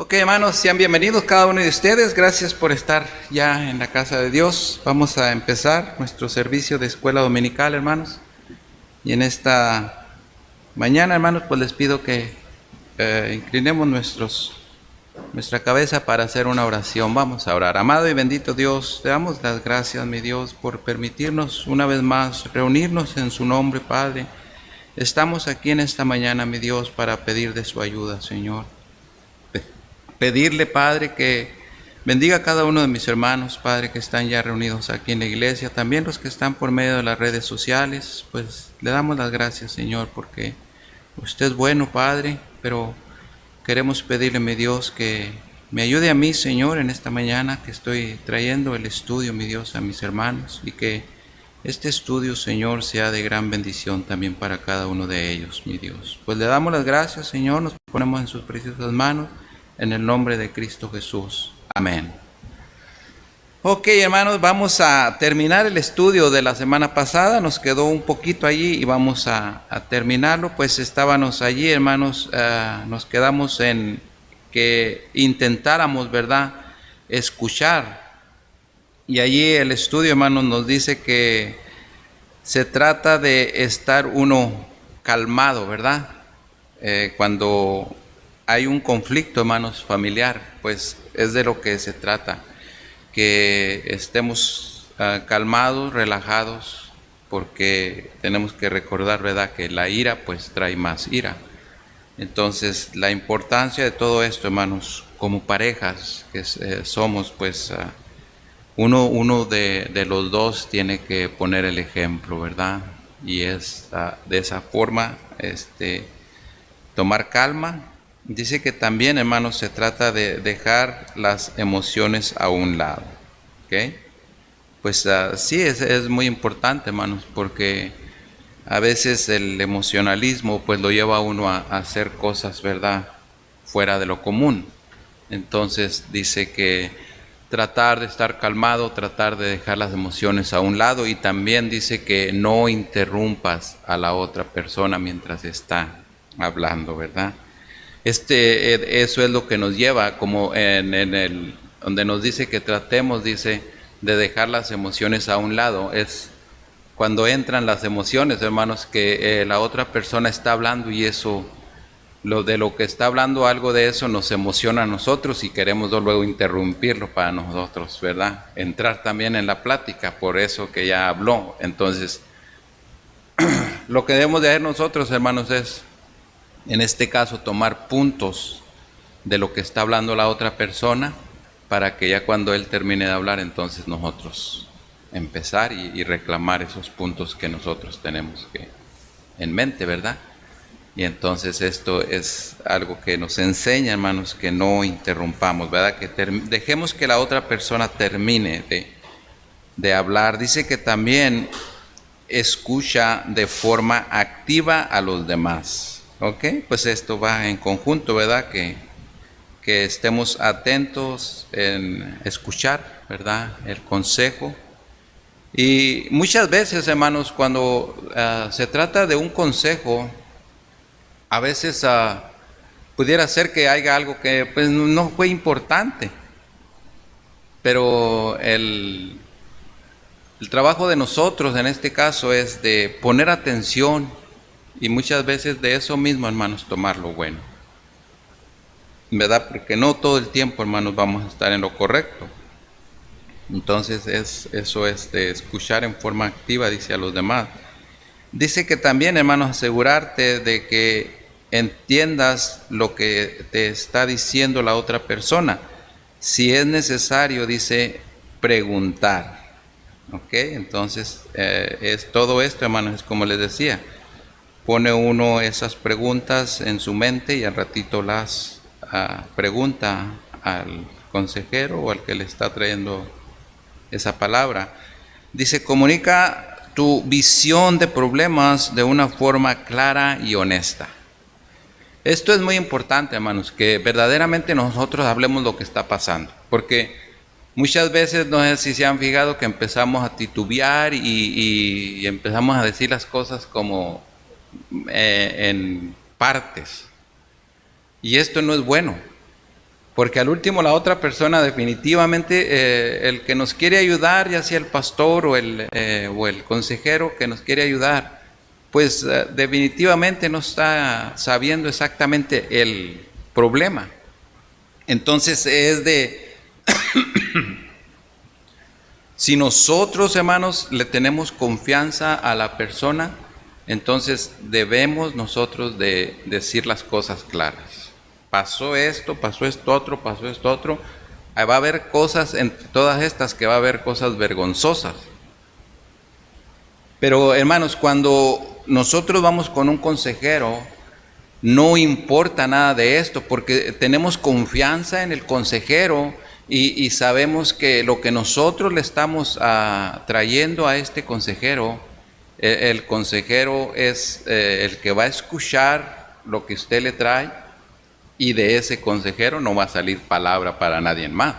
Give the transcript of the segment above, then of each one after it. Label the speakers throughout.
Speaker 1: Ok, hermanos, sean bienvenidos cada uno de ustedes. Gracias por estar ya en la casa de Dios. Vamos a empezar nuestro servicio de escuela dominical, hermanos. Y en esta mañana, hermanos, pues les pido que inclinemos nuestra cabeza para hacer una oración. Vamos a orar. Amado y bendito Dios, te damos las gracias, mi Dios, por permitirnos una vez más reunirnos en su nombre, Padre. Estamos aquí en esta mañana, mi Dios, para pedir de su ayuda, Señor. Pedirle, Padre, que bendiga a cada uno de mis hermanos, Padre, que están ya reunidos aquí en la iglesia, también los que están por medio de las redes sociales. Pues le damos las gracias, Señor, porque usted es bueno, Padre, pero queremos pedirle, mi Dios, que me ayude a mí, Señor, en esta mañana que estoy trayendo el estudio, mi Dios, a mis hermanos, y que este estudio, Señor, sea de gran bendición también para cada uno de ellos, mi Dios. Pues le damos las gracias, Señor, nos ponemos en sus preciosas manos, en el nombre de Cristo Jesús. Amén. Ok, hermanos, vamos a terminar el estudio de la semana pasada. Nos quedó un poquito allí y vamos a terminarlo. Pues estábamos allí, hermanos, nos quedamos en que intentáramos, ¿verdad?, escuchar. Y allí el estudio, hermanos, nos dice que se trata de estar uno calmado, ¿verdad? Cuando hay un conflicto, hermanos, familiar, pues es de lo que se trata, que estemos calmados, relajados, porque tenemos que recordar, ¿verdad?, que la ira pues trae más ira. Entonces, la importancia de todo esto, hermanos, como parejas que somos, pues uno de los dos tiene que poner el ejemplo, ¿verdad? Y es de esa forma, tomar calma. Dice que también, hermanos, se trata de dejar las emociones a un lado, ¿ok? Pues sí, es muy importante, hermanos, porque a veces el emocionalismo pues lo lleva a uno a hacer cosas, ¿verdad?, fuera de lo común. Entonces dice que tratar de estar calmado, tratar de dejar las emociones a un lado, y también dice que no interrumpas a la otra persona mientras está hablando, ¿verdad? Eso es lo que nos lleva, como donde nos dice que tratemos, dice, de dejar las emociones a un lado. Es cuando entran las emociones, hermanos, que la otra persona está hablando y eso, lo que está hablando, algo de eso nos emociona a nosotros y queremos luego interrumpirlo para nosotros, ¿verdad? Entrar también en la plática, por eso que ya habló. Entonces, lo que debemos de hacer nosotros, hermanos, es, en este caso, tomar puntos de lo que está hablando la otra persona, para que ya cuando él termine de hablar, entonces nosotros empezar y reclamar esos puntos que nosotros tenemos en mente, ¿verdad? Y entonces esto es algo que nos enseña, hermanos, que no interrumpamos, ¿verdad? Que dejemos que la otra persona termine de hablar. Dice que también escucha de forma activa a los demás, ¿ok? Pues esto va en conjunto, ¿verdad? Que estemos atentos en escuchar, ¿verdad?, el consejo. Y muchas veces, hermanos, cuando se trata de un consejo, a veces pudiera ser que haya algo que pues no fue importante, pero el trabajo de nosotros en este caso es de poner atención, y muchas veces de eso mismo, hermanos, tomar lo bueno, ¿verdad? Porque no todo el tiempo, hermanos, vamos a estar en lo correcto. Entonces eso es de escuchar en forma activa, dice, a los demás. Dice que también, hermanos, asegurarte de que entiendas lo que te está diciendo la otra persona. Si es necesario, dice, preguntar. ¿Ok? Entonces, es todo esto, hermanos, es como les decía. Pone uno esas preguntas en su mente y al ratito las pregunta al consejero o al que le está trayendo esa palabra. Dice, comunica tu visión de problemas de una forma clara y honesta. Esto es muy importante, hermanos, que verdaderamente nosotros hablemos lo que está pasando, porque muchas veces, no sé si se han fijado, que empezamos a titubear y empezamos a decir las cosas como en partes, y esto no es bueno, Porque al último la otra persona definitivamente, el que nos quiere ayudar, ya sea el pastor o el consejero que nos quiere ayudar, pues definitivamente no está sabiendo exactamente el problema. Entonces si nosotros, hermanos, le tenemos confianza a la persona, entonces debemos nosotros de decir las cosas claras. Pasó esto otro, pasó esto otro. Va a haber cosas, en todas estas, que va a haber cosas vergonzosas. Pero, hermanos, cuando nosotros vamos con un consejero, no importa nada de esto, porque tenemos confianza en el consejero y sabemos que lo que nosotros le estamos trayendo a este consejero, el consejero es el que va a escuchar lo que usted le trae, y de ese consejero no va a salir palabra para nadie más.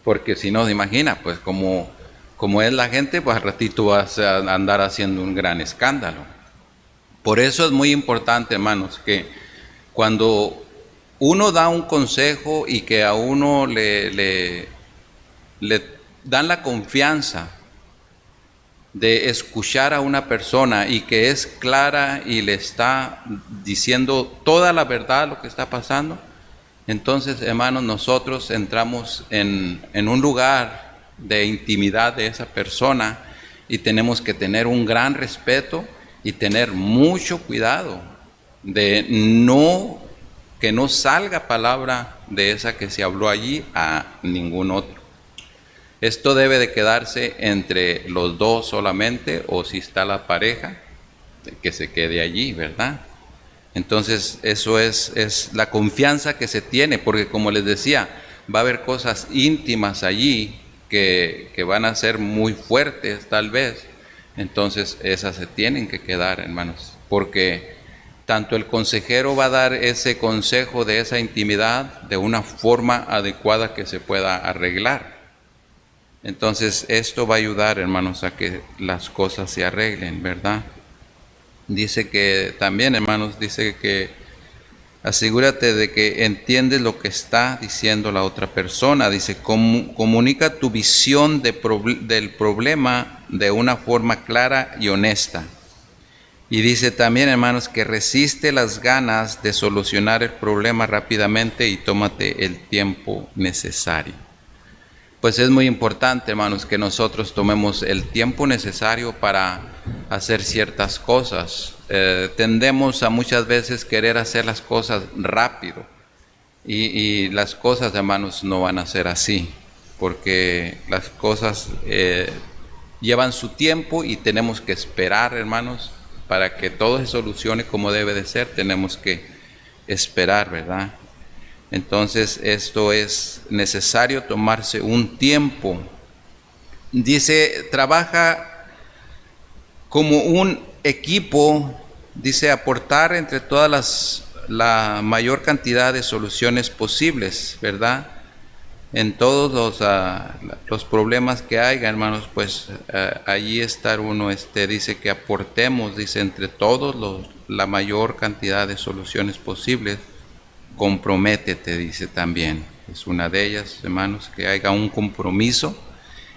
Speaker 1: Porque si no, se imagina, pues como es la gente, pues al ratito vas a andar haciendo un gran escándalo. Por eso es muy importante, hermanos, que cuando uno da un consejo y que a uno le dan la confianza de escuchar a una persona y que es clara y le está diciendo toda la verdad lo que está pasando, entonces, hermanos, nosotros entramos en un lugar de intimidad de esa persona y tenemos que tener un gran respeto y tener mucho cuidado de que no salga palabra de esa que se habló allí a ningún otro. Esto debe de quedarse entre los dos solamente, o si está la pareja, que se quede allí, ¿verdad? Entonces eso es la confianza que se tiene, porque como les decía, va a haber cosas íntimas allí que van a ser muy fuertes tal vez. Entonces esas se tienen que quedar, hermanos, porque tanto el consejero va a dar ese consejo de esa intimidad de una forma adecuada que se pueda arreglar. Entonces esto va a ayudar, hermanos, a que las cosas se arreglen, ¿verdad? Dice que también, hermanos, dice que asegúrate de que entiendes lo que está diciendo la otra persona. Dice, comunica tu visión del problema de una forma clara y honesta. Y dice también, hermanos, que resiste las ganas de solucionar el problema rápidamente y tómate el tiempo necesario. Pues es muy importante, hermanos, que nosotros tomemos el tiempo necesario para hacer ciertas cosas. Tendemos a muchas veces querer hacer las cosas rápido y las cosas, hermanos, no van a ser así, porque las cosas llevan su tiempo y tenemos que esperar, hermanos, para que todo se solucione como debe de ser. Tenemos que esperar, ¿verdad? Entonces esto es necesario tomarse un tiempo. Dice, trabaja como un equipo, dice, aportar entre todas la mayor cantidad de soluciones posibles, ¿verdad? En todos los problemas que haya, hermanos, pues allí estar uno, dice que aportemos, dice, entre todos la mayor cantidad de soluciones posibles. Comprométete, dice también. Es una de ellas, hermanos, que haya un compromiso.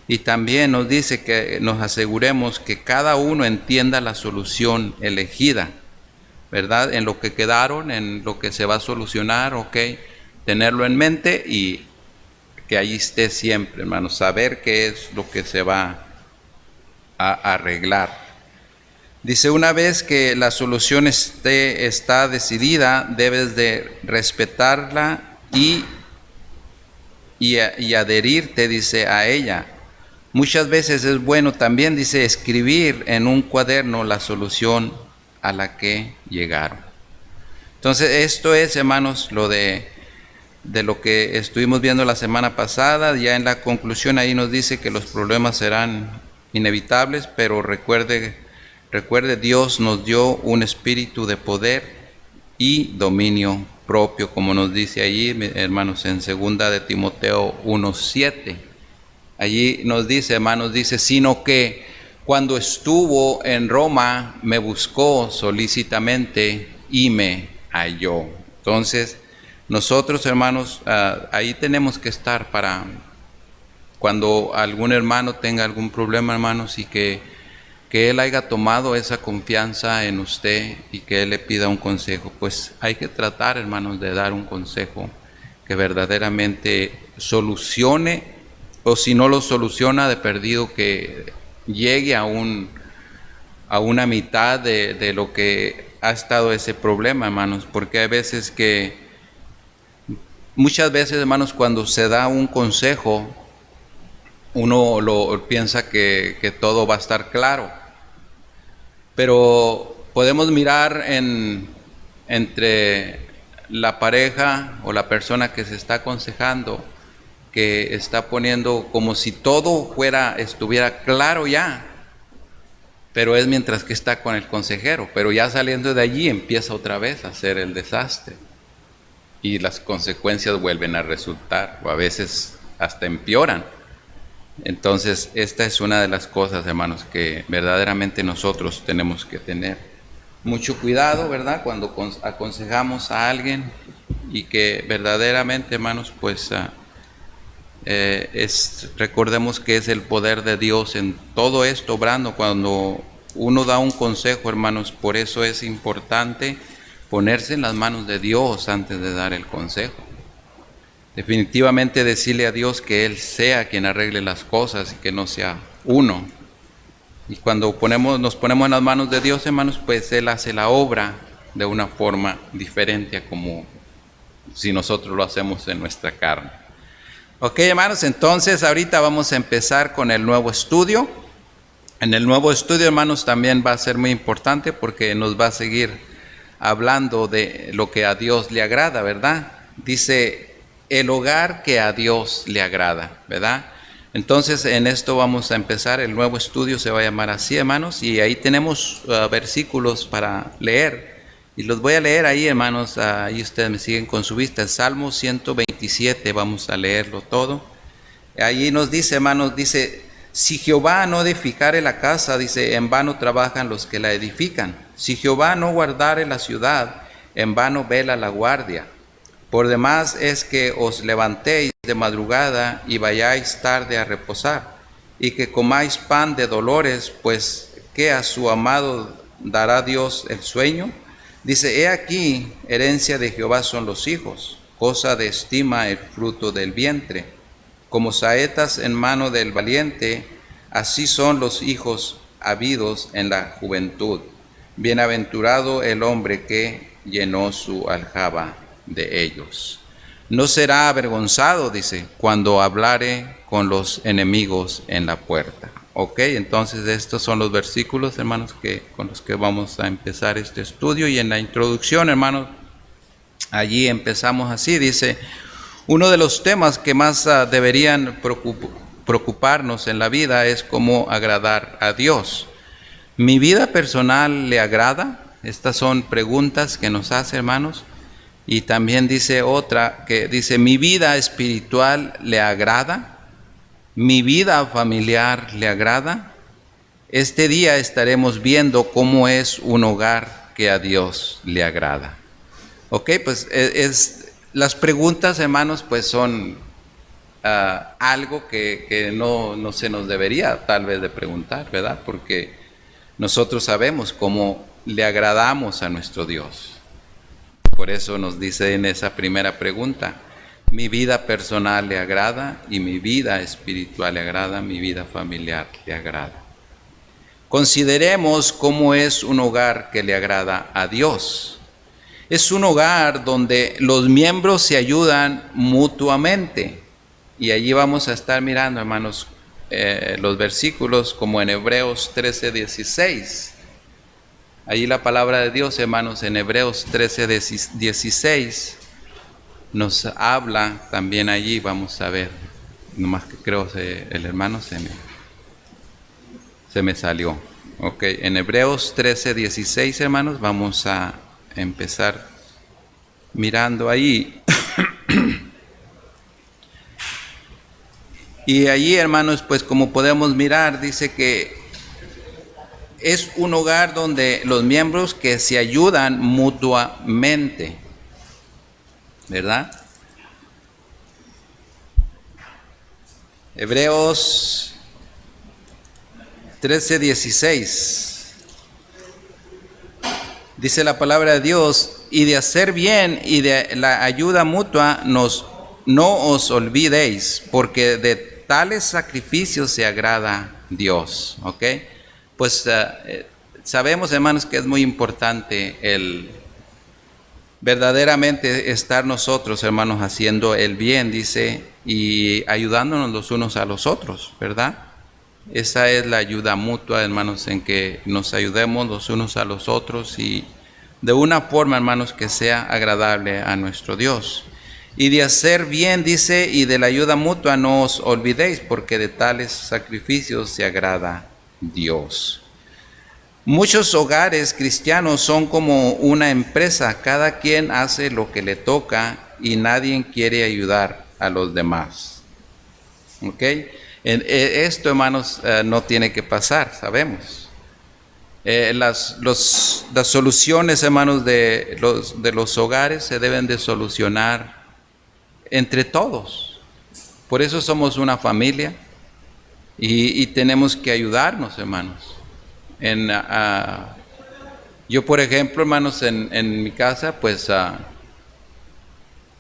Speaker 1: Y también nos dice que nos aseguremos que cada uno entienda la solución elegida, ¿verdad? En lo que quedaron, en lo que se va a solucionar, ok, tenerlo en mente y que allí esté siempre, hermanos, saber qué es lo que se va a arreglar. Dice, una vez que la solución está decidida, debes de respetarla y adherirte, dice, a ella. Muchas veces es bueno también, dice, escribir en un cuaderno la solución a la que llegaron. Entonces, esto es, hermanos, lo de lo que estuvimos viendo la semana pasada. Ya en la conclusión ahí nos dice que los problemas serán inevitables, pero recuerde, Dios nos dio un espíritu de poder y dominio propio, como nos dice allí, hermanos, en 2 de Timoteo 1:7. Allí nos dice, hermanos, dice, sino que cuando estuvo en Roma me buscó solícitamente y me halló. Entonces, Nosotros, hermanos, ahí tenemos que estar para cuando algún hermano tenga algún problema, hermanos, y que él haya tomado esa confianza en usted y que él le pida un consejo. Pues hay que tratar, hermanos, de dar un consejo que verdaderamente solucione, o si no lo soluciona, de perdido que llegue a una mitad de lo que ha estado ese problema, hermanos, porque hay veces muchas veces, hermanos, cuando se da un consejo, uno piensa que todo va a estar claro, pero podemos mirar entre la pareja o la persona que se está aconsejando, que está poniendo como si todo estuviera claro ya, pero es mientras que está con el consejero, pero ya saliendo de allí empieza otra vez a hacer el desastre y las consecuencias vuelven a resultar, o a veces hasta empeoran. Entonces, esta es una de las cosas, hermanos, que verdaderamente nosotros tenemos que tener mucho cuidado, ¿verdad? Cuando aconsejamos a alguien, y que verdaderamente, hermanos, pues recordemos que es el poder de Dios en todo esto obrando cuando uno da un consejo, hermanos. Por eso es importante ponerse en las manos de Dios antes de dar el consejo. Definitivamente decirle a Dios que Él sea quien arregle las cosas y que no sea uno. Y cuando nos ponemos en las manos de Dios, hermanos, pues Él hace la obra de una forma diferente a como si nosotros lo hacemos en nuestra carne. Ok, hermanos, entonces ahorita vamos a empezar con el nuevo estudio. En el nuevo estudio, hermanos, también va a ser muy importante porque nos va a seguir hablando de lo que a Dios le agrada, ¿verdad? Dice, el hogar que a Dios le agrada, ¿verdad? Entonces, en esto vamos a empezar. El nuevo estudio se va a llamar así, hermanos, y ahí tenemos versículos para leer. Y los voy a leer ahí, hermanos, ahí ustedes me siguen con su vista. El Salmo 127, vamos a leerlo todo. Allí nos dice, hermanos, dice, si Jehová no edificare la casa, dice, en vano trabajan los que la edifican. Si Jehová no guardare la ciudad, en vano vela la guardia. Por demás es que os levantéis de madrugada y vayáis tarde a reposar, y que comáis pan de dolores, pues que a su amado dará Dios el sueño. Dice, he aquí, herencia de Jehová son los hijos, cosa de estima el fruto del vientre. Como saetas en mano del valiente, así son los hijos habidos en la juventud. Bienaventurado el hombre que llenó su aljaba de ellos. No será avergonzado, dice, cuando hablare con los enemigos en la puerta. Ok, entonces estos son los versículos, hermanos, con los que vamos a empezar este estudio. Y en la introducción, hermanos, allí empezamos así, dice, uno de los temas que más deberían preocuparnos en la vida es cómo agradar a Dios. ¿Mi vida personal le agrada? Estas son preguntas que nos hace, hermanos. Y también dice otra que dice, ¿mi vida espiritual le agrada? ¿Mi vida familiar le agrada? Este día estaremos viendo cómo es un hogar que a Dios le agrada. Ok, pues las preguntas, hermanos, pues son algo que no se nos debería tal vez de preguntar, ¿verdad? Porque nosotros sabemos cómo le agradamos a nuestro Dios. Por eso nos dice en esa primera pregunta, mi vida personal le agrada y mi vida espiritual le agrada, mi vida familiar le agrada. Consideremos cómo es un hogar que le agrada a Dios. Es un hogar donde los miembros se ayudan mutuamente. Y allí vamos a estar mirando, hermanos, los versículos como en Hebreos 13:16. Allí la palabra de Dios, hermanos, en Hebreos 13:16 nos habla también allí, vamos a ver, nomás que creo el hermano se me salió. Ok, en Hebreos 13:16, hermanos, vamos a empezar mirando ahí. Y allí, hermanos, pues como podemos mirar, dice que es un hogar donde los miembros que se ayudan mutuamente. ¿verdad? Hebreos 13:16. Dice la palabra de Dios, y de hacer bien y de la ayuda mutua no os olvidéis, porque de tales sacrificios se agrada Dios. ¿Ok? Pues sabemos, hermanos, que es muy importante el verdaderamente estar nosotros, hermanos, haciendo el bien, dice, y ayudándonos los unos a los otros, ¿verdad? Esa es la ayuda mutua, hermanos, en que nos ayudemos los unos a los otros y de una forma, hermanos, que sea agradable a nuestro Dios. Y de hacer bien, dice, y de la ayuda mutua no os olvidéis, porque de tales sacrificios se agrada Dios. Muchos hogares cristianos son como una empresa, cada quien hace lo que le toca y nadie quiere ayudar a los demás. ¿Ok? Esto, hermanos, no tiene que pasar, sabemos. Las soluciones, hermanos, de los hogares se deben de solucionar entre todos. Por eso somos una familia y tenemos que ayudarnos, hermanos. Yo, por ejemplo, hermanos, en mi casa, pues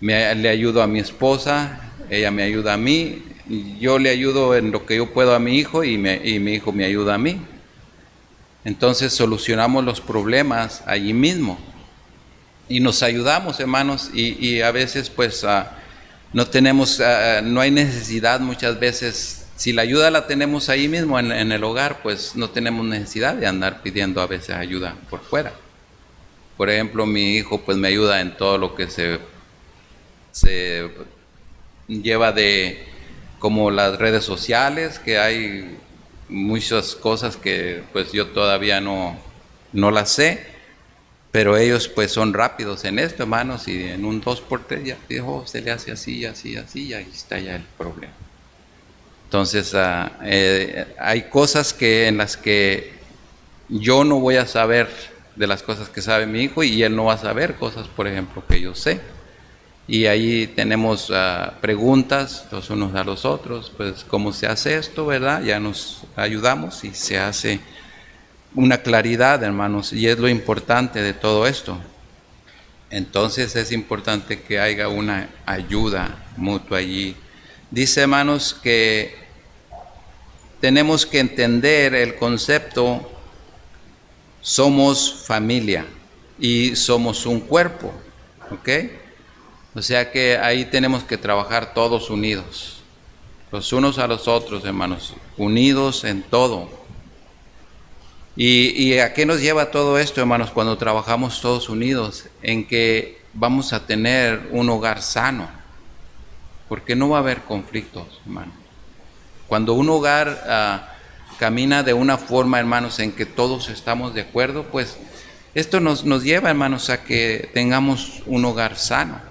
Speaker 1: le ayudo a mi esposa, ella me ayuda a mí, yo le ayudo en lo que yo puedo a mi hijo y mi hijo me ayuda a mí. Entonces solucionamos los problemas allí mismo y nos ayudamos, hermanos, y a veces pues no hay necesidad muchas veces. Si la ayuda la tenemos ahí mismo en el hogar, pues no tenemos necesidad de andar pidiendo a veces ayuda por fuera. Por ejemplo, mi hijo pues me ayuda en todo lo que se lleva de como las redes sociales, que hay muchas cosas que pues yo todavía no las sé, pero ellos pues son rápidos en esto, hermanos, y en un 2x3 ya dijo, se le hace así, así, así, y ahí está ya el problema. Entonces hay cosas en las que yo no voy a saber de las cosas que sabe mi hijo y él no va a saber cosas, por ejemplo, que yo sé. Y ahí tenemos preguntas los unos a los otros, pues cómo se hace esto, ¿verdad? Ya nos ayudamos y se hace una claridad, hermanos, y es lo importante de todo esto. Entonces es importante que haya una ayuda mutua allí. Dice, hermanos, que tenemos que entender el concepto, somos familia y somos un cuerpo, ¿ok? O sea que ahí tenemos que trabajar todos unidos, los unos a los otros, hermanos, unidos en todo. ¿Y a qué nos lleva todo esto, hermanos, cuando trabajamos todos unidos? En que vamos a tener un hogar sano, porque no va a haber conflictos, hermanos. Cuando un hogar camina de una forma, hermanos, en que todos estamos de acuerdo, pues esto nos lleva, hermanos, a que tengamos un hogar sano.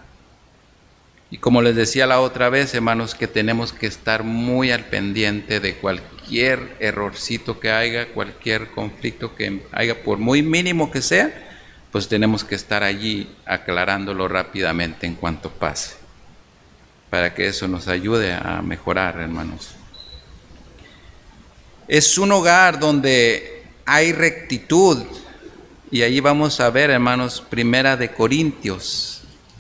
Speaker 1: Y como les decía la otra vez, hermanos, que tenemos que estar muy al pendiente de cualquier errorcito que haya, cualquier conflicto que haya, por muy mínimo que sea, pues tenemos que estar allí aclarándolo rápidamente en cuanto pase, para que eso nos ayude a mejorar, hermanos. Es un hogar donde hay rectitud, y allí vamos a ver, hermanos, 1 Corintios.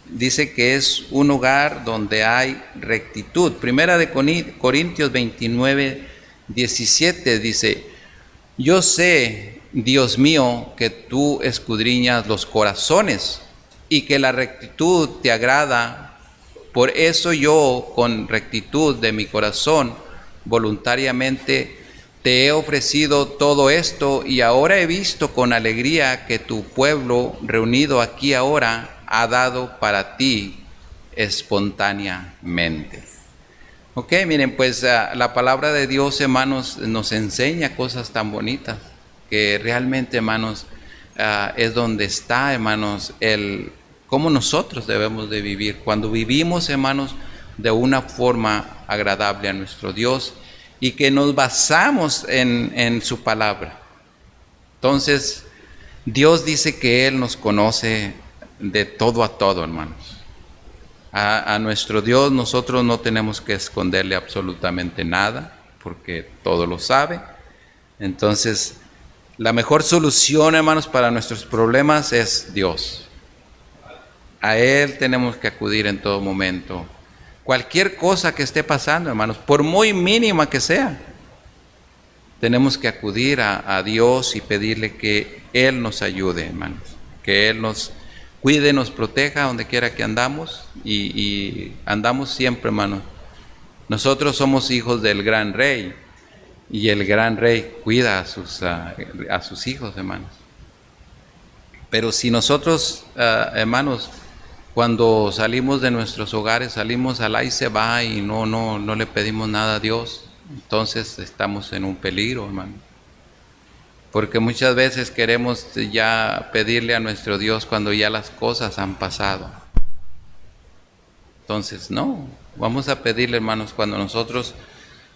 Speaker 1: Dice que es un hogar donde hay rectitud. 1 Corintios 29:17 dice, yo sé, Dios mío, que tú escudriñas los corazones y que la rectitud te agrada. Por eso yo, con rectitud de mi corazón, voluntariamente te he ofrecido todo esto, y ahora he visto con alegría que tu pueblo reunido aquí ahora ha dado para ti espontáneamente. Ok, miren, pues la palabra de Dios, hermanos, nos enseña cosas tan bonitas, que realmente, hermanos, es donde está, hermanos, cómo nosotros debemos de vivir. Cuando vivimos, hermanos, de una forma agradable a nuestro Dios y que nos basamos en su palabra. Entonces, Dios dice que Él nos conoce de todo a todo, hermanos. A nuestro Dios nosotros no tenemos que esconderle absolutamente nada, porque todo lo sabe. Entonces, la mejor solución, hermanos, para nuestros problemas es Dios. A Él tenemos que acudir en todo momento. Cualquier cosa que esté pasando, hermanos, por muy mínima que sea, tenemos que acudir a Dios y pedirle que Él nos ayude, hermanos. Que Él nos cuide, nos proteja donde quiera que andamos y andamos siempre, hermanos. Nosotros somos hijos del gran rey y el gran rey cuida a sus hijos, hermanos. Pero si nosotros, hermanos, cuando salimos de nuestros hogares, salimos al ahí se va y no le pedimos nada a Dios, entonces estamos en un peligro, hermano. Porque muchas veces queremos ya pedirle a nuestro Dios cuando ya las cosas han pasado. Entonces, no, vamos a pedirle, hermanos, cuando nosotros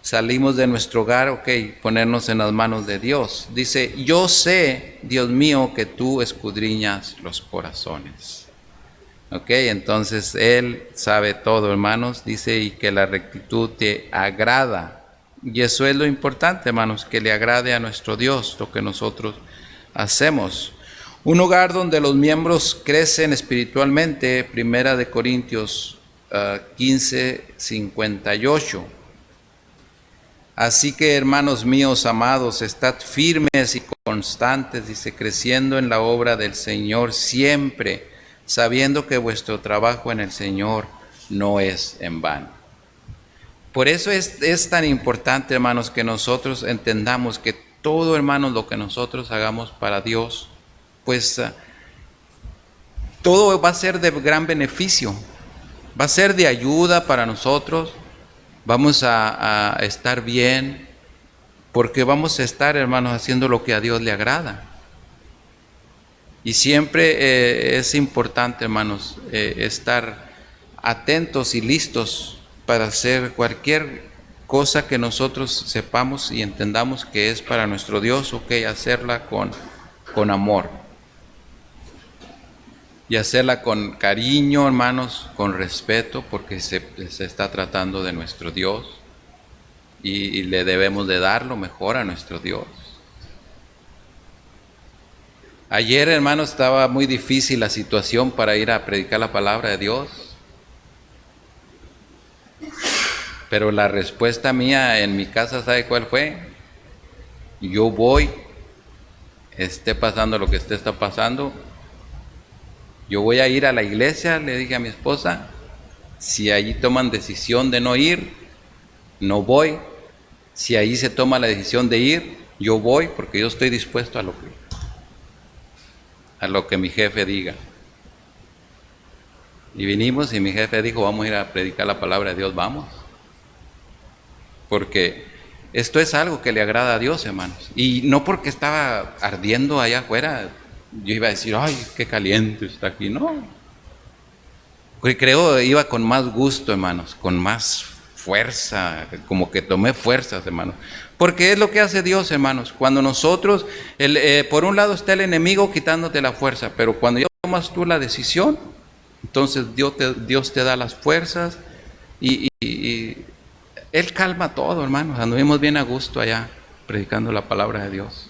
Speaker 1: salimos de nuestro hogar, ok, ponernos en las manos de Dios. Dice, yo sé, Dios mío, que tú escudriñas los corazones. Ok, entonces Él sabe todo, hermanos. Dice, y que la rectitud te agrada. Y eso es lo importante, hermanos, que le agrade a nuestro Dios lo que nosotros hacemos. Un hogar donde los miembros crecen espiritualmente, 1 Corintios 15:58. Así que, hermanos míos amados, estad firmes y constantes, dice, creciendo en la obra del Señor siempre, sabiendo que vuestro trabajo en el Señor no es en vano. Por eso es tan importante, hermanos, que nosotros entendamos que todo, hermanos, lo que nosotros hagamos para Dios, pues todo va a ser de gran beneficio, va a ser de ayuda para nosotros, vamos a estar bien, porque vamos a estar, hermanos, haciendo lo que a Dios le agrada. Y siempre es importante, hermanos, estar atentos y listos para hacer cualquier cosa que nosotros sepamos y entendamos que es para nuestro Dios, ok, hacerla con amor. Y hacerla con cariño, hermanos, con respeto, porque se está tratando de nuestro Dios y le debemos de dar lo mejor a nuestro Dios. Ayer, hermanos, estaba muy difícil la situación para ir a predicar la palabra de Dios. Pero la respuesta mía en mi casa, ¿sabe cuál fue? Yo voy, esté pasando lo que está pasando, yo voy a ir a la iglesia, le dije a mi esposa, si allí toman decisión de no ir, no voy. Si allí se toma la decisión de ir, yo voy, porque yo estoy dispuesto a lo que mi jefe diga. Y vinimos y mi jefe dijo, vamos a ir a predicar la palabra de Dios, vamos. Porque esto es algo que le agrada a Dios, hermanos. Y no porque estaba ardiendo allá afuera, yo iba a decir, ay, qué caliente está aquí. No. Porque creo iba con más gusto, hermanos, con más fuerza, como que tomé fuerzas, hermanos. Porque es lo que hace Dios, hermanos. Cuando nosotros, por un lado está el enemigo quitándote la fuerza, pero cuando ya tomas tú la decisión, entonces Dios te da las fuerzas y Él calma todo, hermanos. Anduvimos bien a gusto allá, predicando la palabra de Dios.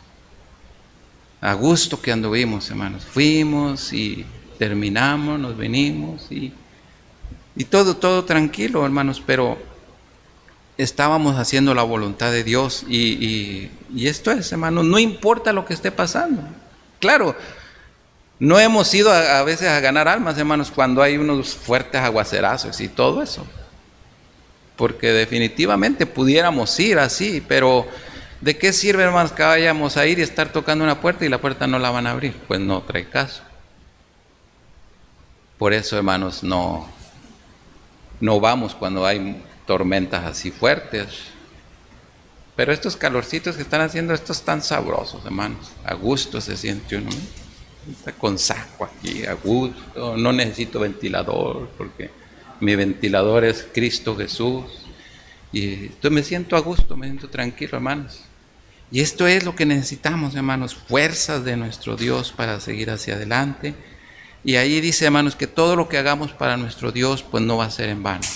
Speaker 1: A gusto que anduvimos, hermanos. Fuimos y terminamos, nos venimos y todo tranquilo, hermanos. Pero estábamos haciendo la voluntad de Dios y esto es, hermanos, no importa lo que esté pasando. Claro, no hemos ido a veces a ganar almas, hermanos, cuando hay unos fuertes aguacerazos y todo eso. Porque definitivamente pudiéramos ir así, pero ¿de qué sirve, hermanos, que vayamos a ir y estar tocando una puerta y la puerta no la van a abrir? Pues no trae caso. Por eso, hermanos, no vamos cuando hay tormentas así fuertes. Pero estos calorcitos que están haciendo, estos están sabrosos, hermanos. A gusto se siente uno. Está con saco aquí, a gusto. No necesito ventilador porque mi ventilador es Cristo Jesús. Y entonces me siento a gusto, me siento tranquilo, hermanos. Y esto es lo que necesitamos, hermanos. Fuerzas de nuestro Dios para seguir hacia adelante. Y ahí dice, hermanos, que todo lo que hagamos para nuestro Dios, pues no va a ser en vano.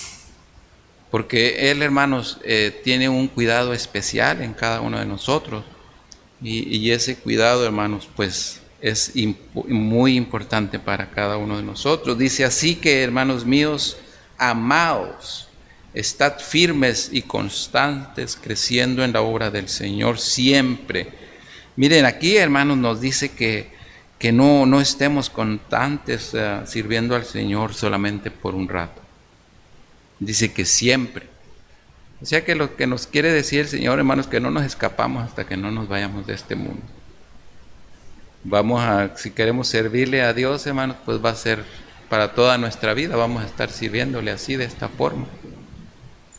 Speaker 1: Porque Él, hermanos, tiene un cuidado especial en cada uno de nosotros. Y ese cuidado, hermanos, pues es muy importante para cada uno de nosotros. Dice así que, hermanos míos, amaos, estad firmes y constantes, creciendo en la obra del Señor siempre. Miren, aquí, hermanos, nos dice que no estemos constantes sirviendo al Señor solamente por un rato. Dice que siempre. O sea que lo que nos quiere decir el Señor, hermanos, que no nos escapamos hasta que no nos vayamos de este mundo. Si queremos servirle a Dios, hermanos, pues va a ser para toda nuestra vida. Vamos a estar sirviéndole así, de esta forma,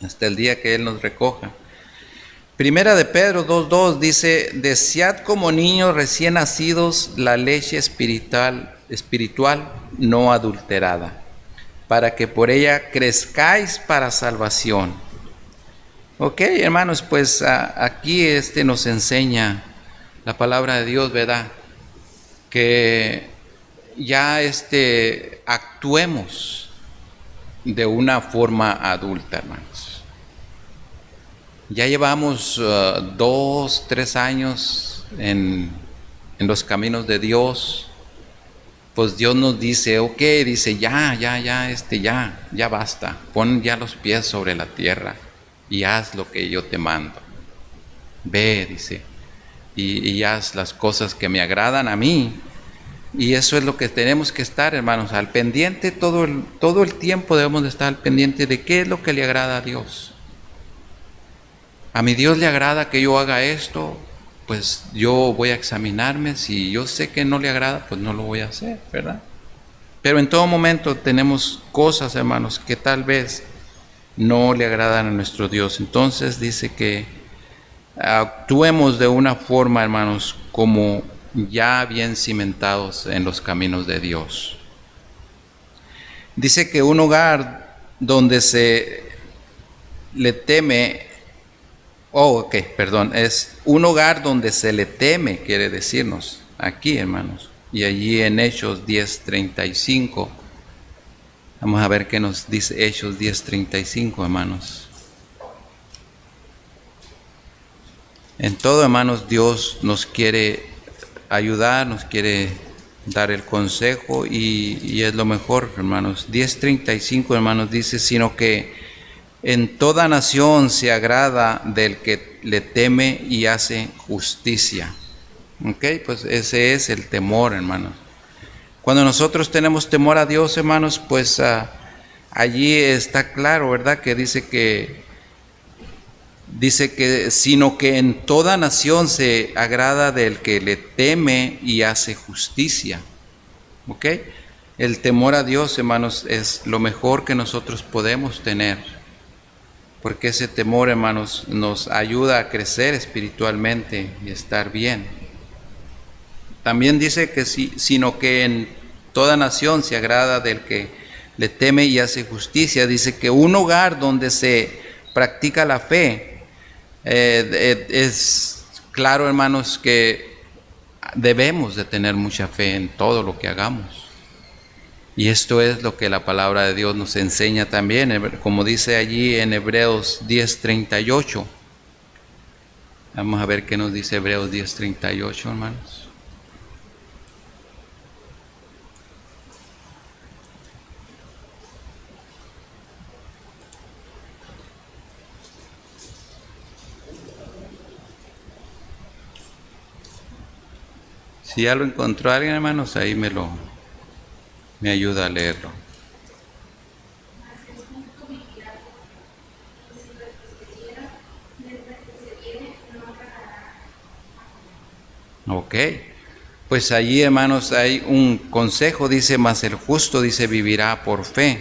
Speaker 1: hasta el día que Él nos recoja. Primera de Pedro 2:2 dice, desead como niños recién nacidos la leche espiritual no adulterada, para que por ella crezcáis para salvación. Ok, hermanos, pues aquí nos enseña la palabra de Dios, ¿verdad? Que ya actuemos de una forma adulta, hermanos. Ya llevamos 2, 3 años en los caminos de Dios. Pues Dios nos dice, ok, dice, ya basta. Pon ya los pies sobre la tierra y haz lo que yo te mando. Ve, dice, y haz las cosas que me agradan a mí. Y eso es lo que tenemos que estar, hermanos, al pendiente. Todo el tiempo debemos de estar al pendiente de qué es lo que le agrada a Dios. A mi Dios le agrada que yo haga esto, pues yo voy a examinarme. Si yo sé que no le agrada, pues no lo voy a hacer, ¿verdad? Pero en todo momento tenemos cosas, hermanos, que tal vez no le agradan a nuestro Dios. Entonces dice que actuemos de una forma, hermanos, como ya bien cimentados en los caminos de Dios. Dice que un hogar donde se le teme, es un hogar donde se le teme, quiere decirnos aquí, hermanos. Y allí en Hechos 10:35, vamos a ver qué nos dice Hechos 10:35, hermanos. En todo, hermanos, Dios nos quiere ayudar, nos quiere dar el consejo y es lo mejor, hermanos. 10:35, hermanos, dice, sino que en toda nación se agrada del que le teme y hace justicia. Ok, pues ese es el temor, hermanos. Cuando nosotros tenemos temor a Dios, hermanos, pues allí está claro, ¿verdad? Que dice que sino que en toda nación se agrada del que le teme y hace justicia. ¿Ok? El temor a Dios, hermanos, es lo mejor que nosotros podemos tener. Porque ese temor, hermanos, nos ayuda a crecer espiritualmente y estar bien. También dice que sino que en toda nación se agrada del que le teme y hace justicia. Dice que un hogar donde se practica la fe, es claro, hermanos, que debemos de tener mucha fe en todo lo que hagamos. Y esto es lo que la palabra de Dios nos enseña también, como dice allí en Hebreos 10:38. Vamos a ver qué nos dice Hebreos 10:38, hermanos. Si ya lo encontró alguien, hermanos, ahí me ayuda a leerlo. Ok, pues allí, hermanos, hay un consejo, dice, mas el justo, dice, vivirá por fe.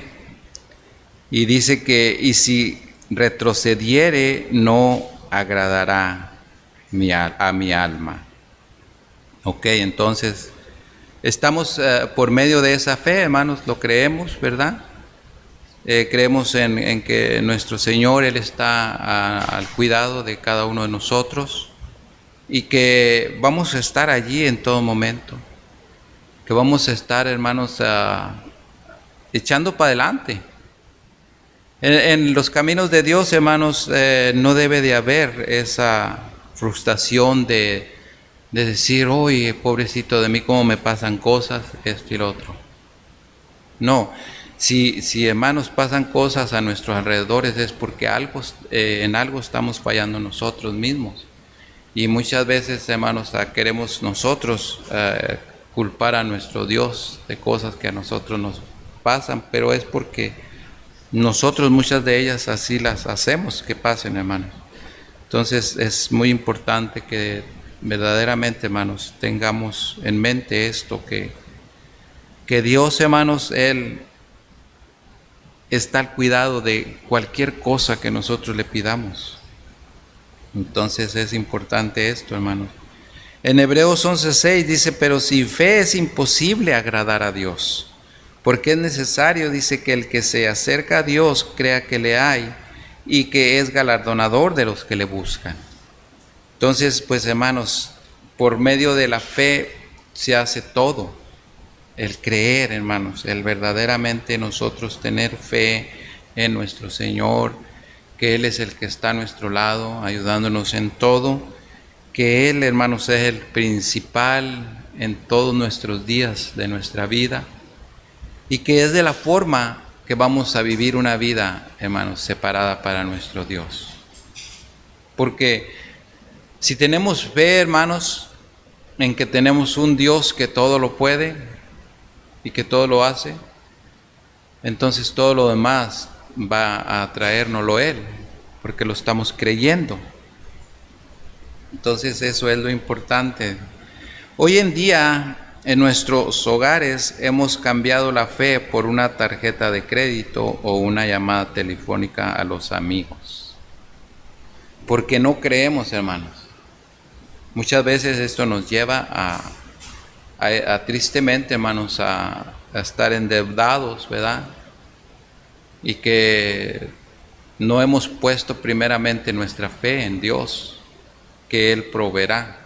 Speaker 1: Y dice que, y si retrocediere, no agradará a mi alma. Ok, entonces, estamos por medio de esa fe, hermanos, lo creemos, ¿verdad? Creemos en que nuestro Señor, Él está al cuidado de cada uno de nosotros y que vamos a estar allí en todo momento. que vamos a estar, hermanos, echando para adelante. En los caminos de Dios, hermanos, no debe de haber esa frustración de decir, oye, pobrecito de mí, cómo me pasan cosas, esto y lo otro. No, si hermanos pasan cosas a nuestros alrededores es porque en algo estamos fallando nosotros mismos. Y muchas veces, hermanos, queremos nosotros culpar a nuestro Dios de cosas que a nosotros nos pasan, pero es porque nosotros muchas de ellas así las hacemos que pasen, hermanos. Entonces es muy importante que verdaderamente, hermanos, tengamos en mente esto, que Dios, hermanos, Él está al cuidado de cualquier cosa que nosotros le pidamos. Entonces es importante esto, hermanos. En Hebreos 11:6 dice, pero sin fe es imposible agradar a Dios, porque es necesario, dice, que el que se acerca a Dios crea que le hay y que es galardonador de los que le buscan. Entonces, pues hermanos, por medio de la fe se hace todo. El creer, hermanos, el verdaderamente nosotros tener fe en nuestro Señor, que Él es el que está a nuestro lado, ayudándonos en todo, que Él, hermanos, es el principal en todos nuestros días de nuestra vida, y que es de la forma que vamos a vivir una vida, hermanos, separada para nuestro Dios. Porque si tenemos fe, hermanos, en que tenemos un Dios que todo lo puede y que todo lo hace, entonces todo lo demás va a traérnoslo Él, porque lo estamos creyendo. Entonces eso es lo importante. Hoy en día, en nuestros hogares hemos cambiado la fe por una tarjeta de crédito o una llamada telefónica a los amigos. Porque no creemos, hermanos. Muchas veces esto nos lleva a tristemente, hermanos, a estar endeudados, ¿verdad? Y que no hemos puesto primeramente nuestra fe en Dios, que Él proveerá.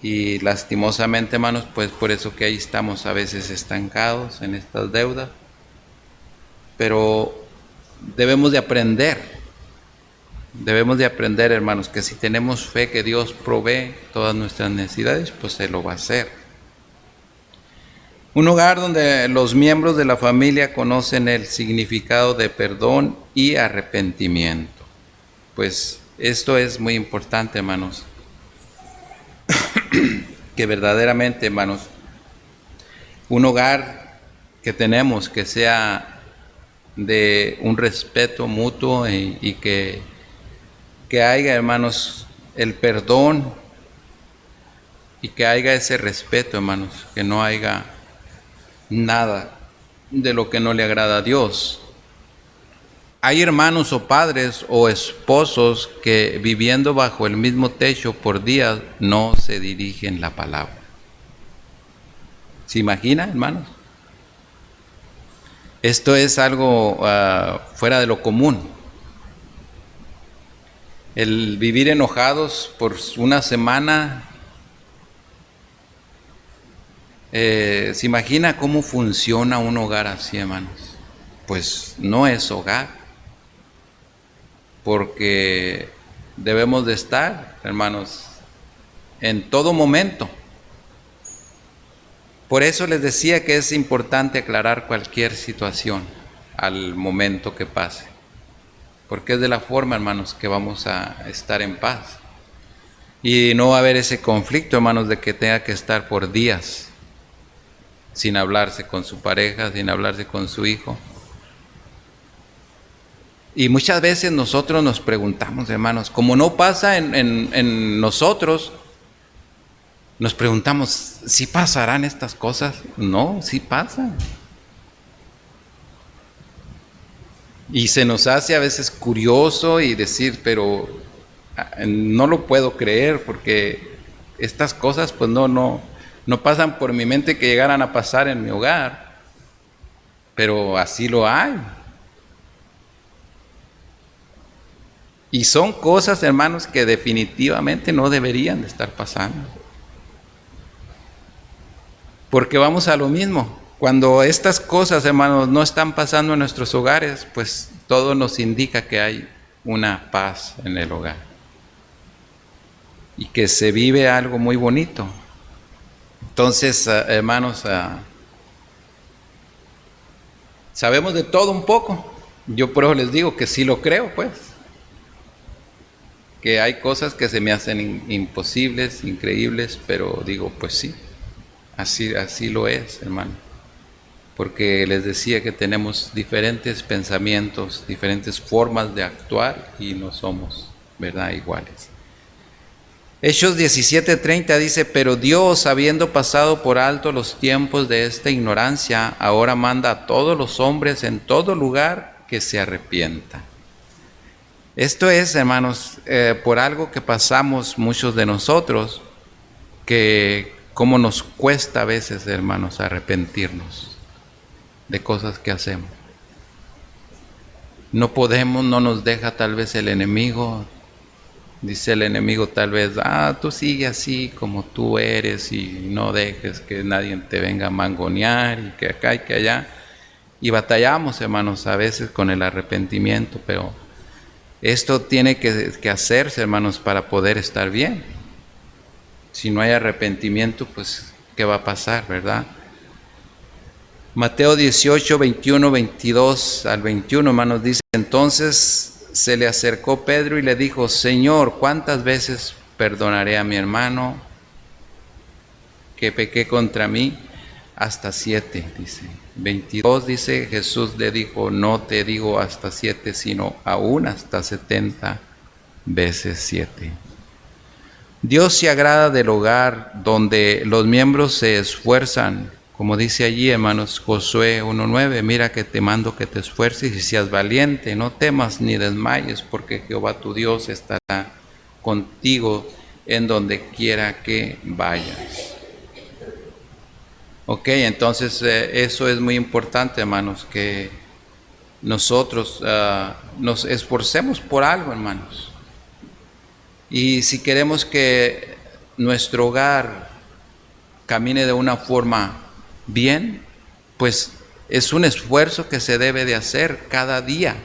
Speaker 1: Y lastimosamente, hermanos, pues por eso que ahí estamos a veces estancados en estas deudas. Pero debemos de aprender, hermanos, que si tenemos fe que Dios provee todas nuestras necesidades, pues se lo va a hacer. Un hogar donde los miembros de la familia conocen el significado de perdón y arrepentimiento. Pues esto es muy importante, hermanos. Que verdaderamente, hermanos, un hogar que tenemos que sea de un respeto mutuo y que haya, hermanos, el perdón y que haya ese respeto, hermanos, que no haya nada de lo que no le agrada a Dios. Hay hermanos o padres o esposos que viviendo bajo el mismo techo por días no se dirigen la palabra. ¿Se imagina, hermanos? Esto es algo fuera de lo común. El vivir enojados por una semana. ¿Se imagina cómo funciona un hogar así, hermanos? Pues no es hogar. Porque debemos de estar, hermanos, en todo momento. Por eso les decía que es importante aclarar cualquier situación al momento que pase. Porque es de la forma, hermanos, que vamos a estar en paz. Y no va a haber ese conflicto, hermanos, de que tenga que estar por días sin hablarse con su pareja, sin hablarse con su hijo. Y muchas veces nosotros nos preguntamos, hermanos, como no pasa en nosotros, nos preguntamos, ¿sí pasarán estas cosas? No, sí pasan. Y se nos hace a veces curioso y decir, pero no lo puedo creer porque estas cosas pues no pasan por mi mente que llegaran a pasar en mi hogar, pero así lo hay. Y son cosas, hermanos, que definitivamente no deberían de estar pasando. Porque vamos a lo mismo. Cuando estas cosas, hermanos, no están pasando en nuestros hogares, pues todo nos indica que hay una paz en el hogar y que se vive algo muy bonito. Entonces, hermanos, sabemos de todo un poco. Yo por eso les digo que sí lo creo, pues. Que hay cosas que se me hacen imposibles, increíbles, pero digo, pues sí, así lo es, hermano. Porque les decía que tenemos diferentes pensamientos, diferentes formas de actuar y no somos, ¿verdad?, iguales. Hechos 17:30 dice, pero Dios, habiendo pasado por alto los tiempos de esta ignorancia, ahora manda a todos los hombres en todo lugar que se arrepientan. Esto es, hermanos, por algo que pasamos muchos de nosotros, que como nos cuesta a veces, hermanos, arrepentirnos de cosas que hacemos. No podemos, no nos deja tal vez el enemigo. Dice el enemigo tal vez, tú sigue así como tú eres y no dejes que nadie te venga a mangonear y que acá y que allá. Y batallamos, hermanos, a veces con el arrepentimiento, pero esto tiene que hacerse, hermanos, para poder estar bien. Si no hay arrepentimiento, pues, ¿qué va a pasar, verdad? Mateo 18, 21, 22 al 21, hermanos, dice, entonces se le acercó Pedro y le dijo, Señor, ¿cuántas veces perdonaré a mi hermano que pequé contra mí? Hasta 7, dice. 22 dice, Jesús le dijo, no te digo hasta 7, sino aún hasta 70 veces 7. Dios se agrada del hogar donde los miembros se esfuerzan, como dice allí, hermanos, Josué 1:9, mira que te mando que te esfuerces y seas valiente, no temas ni desmayes, porque Jehová tu Dios estará contigo en donde quiera que vayas. Ok, entonces eso es muy importante, hermanos, que nosotros nos esforcemos por algo, hermanos. Y si queremos que nuestro hogar camine de una forma bien, pues es un esfuerzo que se debe de hacer cada día.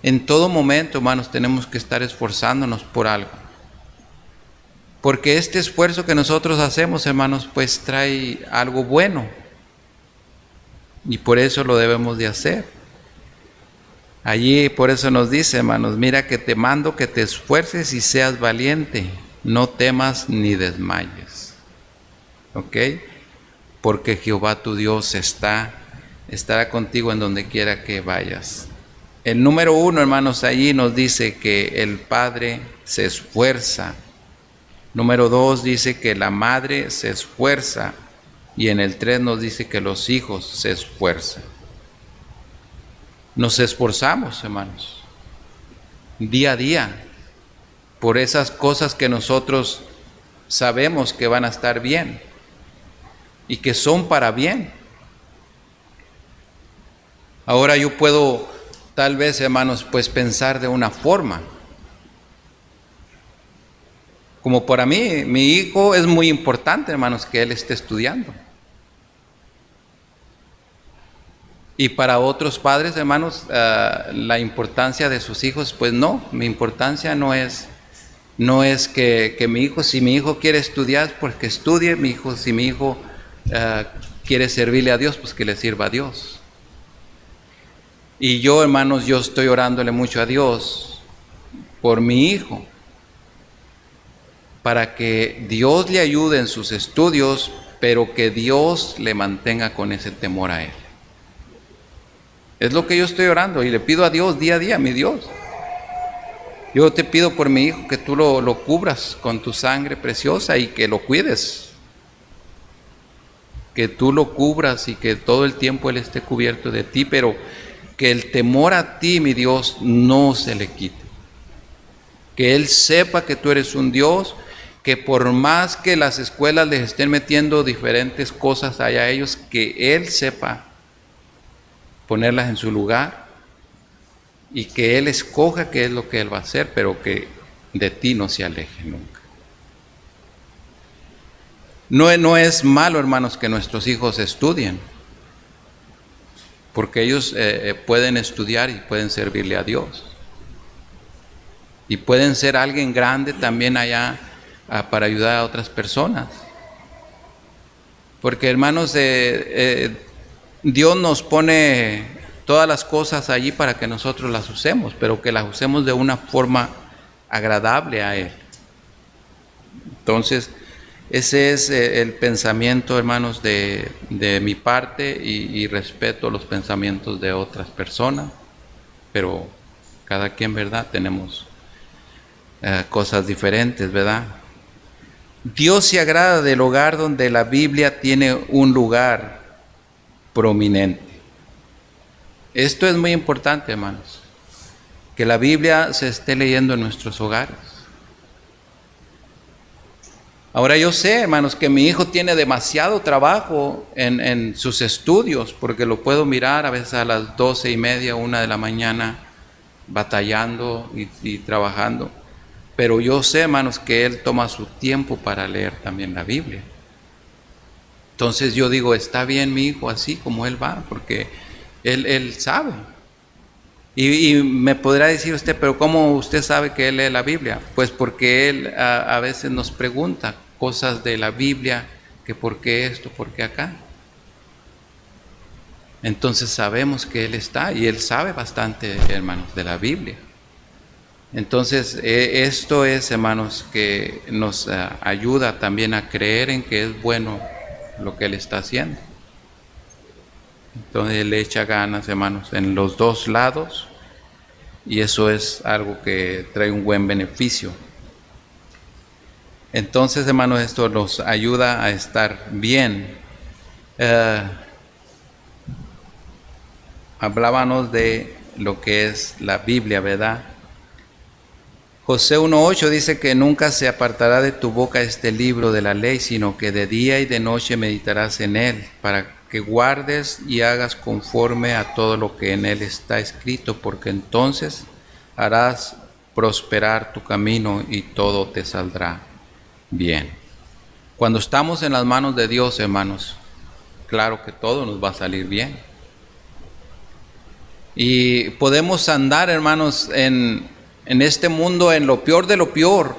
Speaker 1: En todo momento, hermanos, tenemos que estar esforzándonos por algo. Porque este esfuerzo que nosotros hacemos, hermanos, pues trae algo bueno. Y por eso lo debemos de hacer. Allí por eso nos dice, hermanos, mira que te mando que te esfuerces y seas valiente, no temas ni desmayes. ¿Ok? Porque Jehová tu Dios estará contigo en donde quiera que vayas. El número 1, hermanos, allí nos dice que el padre se esfuerza. Número 2 dice que la madre se esfuerza. Y en el 3 nos dice que los hijos se esfuerzan. Nos esforzamos, hermanos, día a día, por esas cosas que nosotros sabemos que van a estar bien y que son para bien. Ahora yo puedo, tal vez, hermanos, pues pensar de una forma. Como para mí, mi hijo es muy importante, hermanos, que él esté estudiando. Y para otros padres, hermanos, la importancia de sus hijos, pues no, mi importancia no es que mi hijo, si mi hijo quiere estudiar, pues que estudie, si mi hijo quiere servirle a Dios, pues que le sirva a Dios. Y yo, hermanos, yo estoy orándole mucho a Dios por mi hijo, para que Dios le ayude en sus estudios, pero que Dios le mantenga con ese temor a él. Es lo que yo estoy orando y le pido a Dios día a día, mi Dios. Yo te pido por mi hijo que tú lo cubras con tu sangre preciosa y que lo cuides. Que tú lo cubras y que todo el tiempo él esté cubierto de ti, pero que el temor a ti, mi Dios, no se le quite. Que él sepa que tú eres un Dios, que por más que las escuelas les estén metiendo diferentes cosas allá a ellos, que él sepa ponerlas en su lugar y que él escoja qué es lo que él va a hacer, pero que de ti no se aleje nunca. No es malo, hermanos, que nuestros hijos estudien, porque ellos pueden estudiar y pueden servirle a Dios. Y pueden ser alguien grande también allá para ayudar a otras personas. Porque, hermanos, Dios nos pone todas las cosas allí para que nosotros las usemos, pero que las usemos de una forma agradable a Él. Entonces, ese es el pensamiento, hermanos, de mi parte, y respeto los pensamientos de otras personas, pero cada quien, ¿verdad? Tenemos cosas diferentes, ¿verdad? Dios se agrada del hogar donde la Biblia tiene un lugar prominente. Esto es muy importante, hermanos, que la Biblia se esté leyendo en nuestros hogares. Ahora yo sé, hermanos, que mi hijo tiene demasiado trabajo en sus estudios, porque lo puedo mirar a veces a las 12:30, 1 de la mañana, batallando y trabajando. Pero yo sé, hermanos, que él toma su tiempo para leer también la Biblia. Entonces yo digo, está bien mi hijo así como él va, porque él sabe. Y me podrá decir usted, pero ¿cómo usted sabe que él lee la Biblia? Pues porque él a veces nos pregunta cosas de la Biblia, que por qué esto, por qué acá. Entonces sabemos que él está, y él sabe bastante, hermanos, de la Biblia. Entonces, esto es, hermanos, que nos ayuda también a creer en que es bueno lo que él está haciendo. Entonces, él le echa ganas, hermanos, en los dos lados, y eso es algo que trae un buen beneficio. Entonces, hermanos, esto nos ayuda a estar bien. Hablábamos de lo que es la Biblia, ¿verdad? José 1:8 dice que nunca se apartará de tu boca este libro de la ley, sino que de día y de noche meditarás en él, para que guardes y hagas conforme a todo lo que en él está escrito, porque entonces harás prosperar tu camino y todo te saldrá bien. Cuando estamos en las manos de Dios, hermanos, claro que todo nos va a salir bien. Y podemos andar, hermanos, en este mundo en lo peor de lo peor,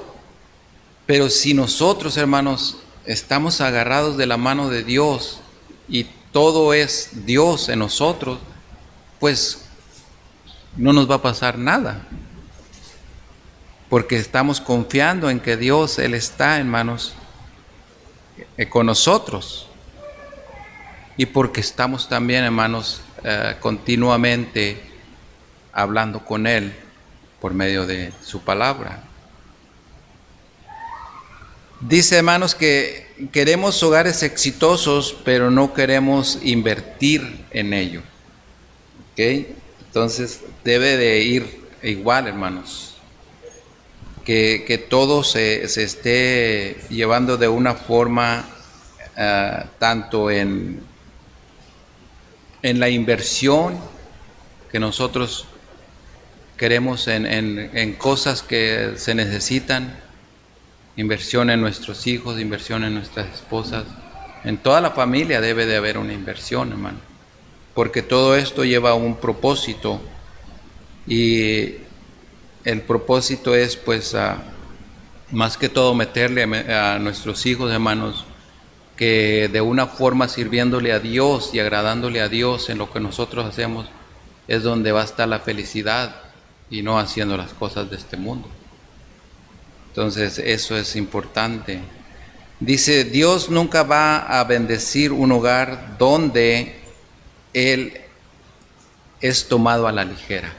Speaker 1: pero si nosotros, hermanos, estamos agarrados de la mano de Dios y todo es Dios en nosotros, pues no nos va a pasar nada, porque estamos confiando en que Dios, Él está, hermanos, con nosotros, y porque estamos también, hermanos, continuamente hablando con Él por medio de su palabra. Dice, hermanos, que queremos hogares exitosos, pero no queremos invertir en ello. ¿Ok? Entonces debe de ir igual, hermanos. Que todo se esté llevando de una forma, tanto en la inversión que nosotros queremos en cosas que se necesitan, inversión en nuestros hijos, inversión en nuestras esposas. En toda la familia debe de haber una inversión, hermano, porque todo esto lleva un propósito, y el propósito es, pues, más que todo meterle a nuestros hijos, hermanos, que de una forma sirviéndole a Dios y agradándole a Dios en lo que nosotros hacemos, es donde va a estar la felicidad, y no haciendo las cosas de este mundo. Entonces eso es importante. Dice, Dios nunca va a bendecir un hogar donde Él es tomado a la ligera.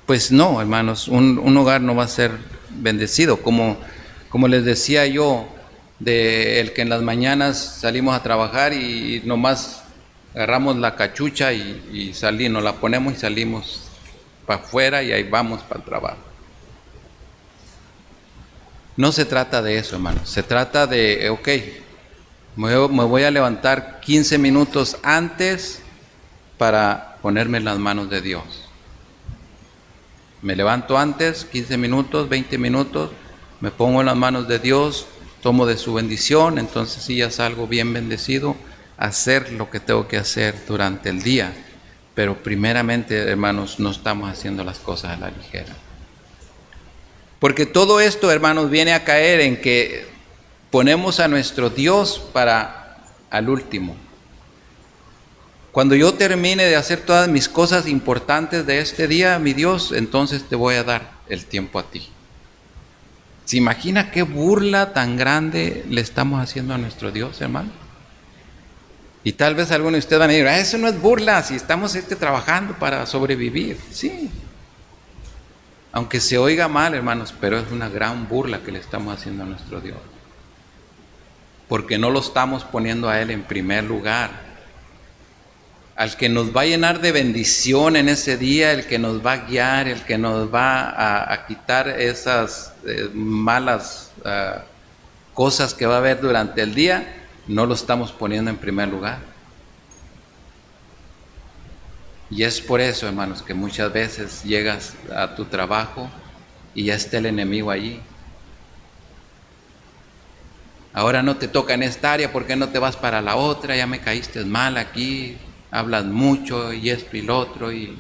Speaker 1: Pues no, hermanos, un hogar no va a ser bendecido. Como les decía yo, de el que en las mañanas salimos a trabajar y nomás agarramos la cachucha y salimos, nos la ponemos y salimos para afuera, y ahí vamos para el trabajo. No se trata de eso, hermanos. Se trata de, ok, me voy a levantar 15 minutos antes para ponerme en las manos de Dios. Me levanto antes, 15 minutos, 20 minutos, me pongo en las manos de Dios, tomo de su bendición, entonces sí ya salgo bien bendecido a hacer lo que tengo que hacer durante el día. Pero primeramente, hermanos, no estamos haciendo las cosas a la ligera. Porque todo esto, hermanos, viene a caer en que ponemos a nuestro Dios para al último. Cuando yo termine de hacer todas mis cosas importantes de este día, mi Dios, entonces te voy a dar el tiempo a ti. ¿Se imagina qué burla tan grande le estamos haciendo a nuestro Dios, hermano? Y tal vez algunos de ustedes van a decir, eso no es burla, si estamos trabajando para sobrevivir. Sí. Aunque se oiga mal, hermanos, pero es una gran burla que le estamos haciendo a nuestro Dios. Porque no lo estamos poniendo a Él en primer lugar. Al que nos va a llenar de bendición en ese día, el que nos va a guiar, el que nos va a quitar esas malas cosas que va a haber durante el día, no lo estamos poniendo en primer lugar. Y es por eso, hermanos, que muchas veces llegas a tu trabajo y ya está el enemigo allí. Ahora no te toca en esta área, ¿por qué no te vas para la otra? Ya me caíste mal aquí, hablas mucho y esto y lo otro. Y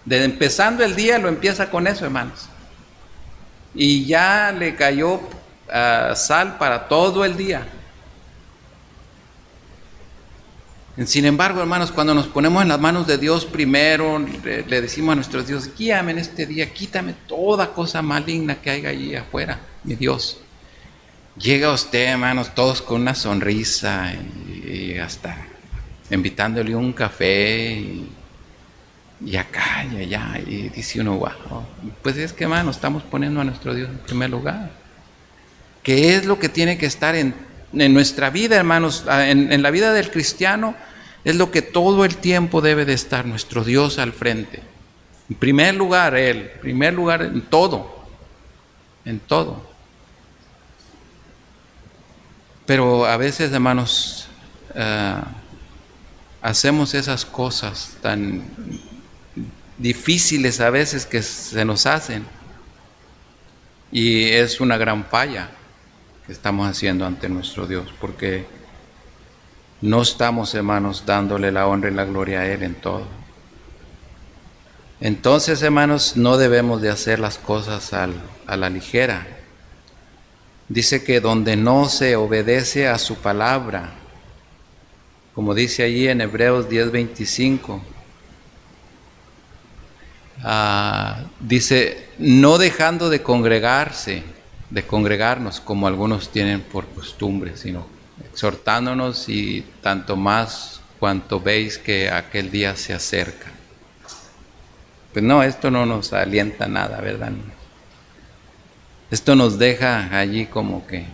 Speaker 1: desde empezando el día lo empieza con eso, hermanos. Y ya le cayó sal para todo el día. Sin embargo, hermanos, cuando nos ponemos en las manos de Dios primero, le decimos a nuestro Dios, guíame en este día, quítame toda cosa maligna que haya allí afuera, mi Dios. Llega usted, hermanos, todos con una sonrisa y hasta invitándole un café y acá y allá, y dice uno, wow, pues es que, hermanos, estamos poniendo a nuestro Dios en primer lugar. ¿Qué es lo que tiene que estar en nuestra vida, hermanos? En la vida del cristiano es lo que todo el tiempo debe de estar nuestro Dios al frente. En primer lugar Él, en primer lugar en todo, en todo. Pero a veces, hermanos, hacemos esas cosas tan difíciles a veces que se nos hacen, y es una gran falla que estamos haciendo ante nuestro Dios, porque no estamos, hermanos, dándole la honra y la gloria a Él en todo. Entonces, hermanos, no debemos de hacer las cosas a la ligera. Dice que donde no se obedece a su palabra, como dice allí en Hebreos 10:25, dice, no dejando de congregarnos como algunos tienen por costumbre, sino exhortándonos, y tanto más cuanto veis que aquel día se acerca. Pues no, esto no nos alienta nada, ¿verdad? Esto nos deja allí como que,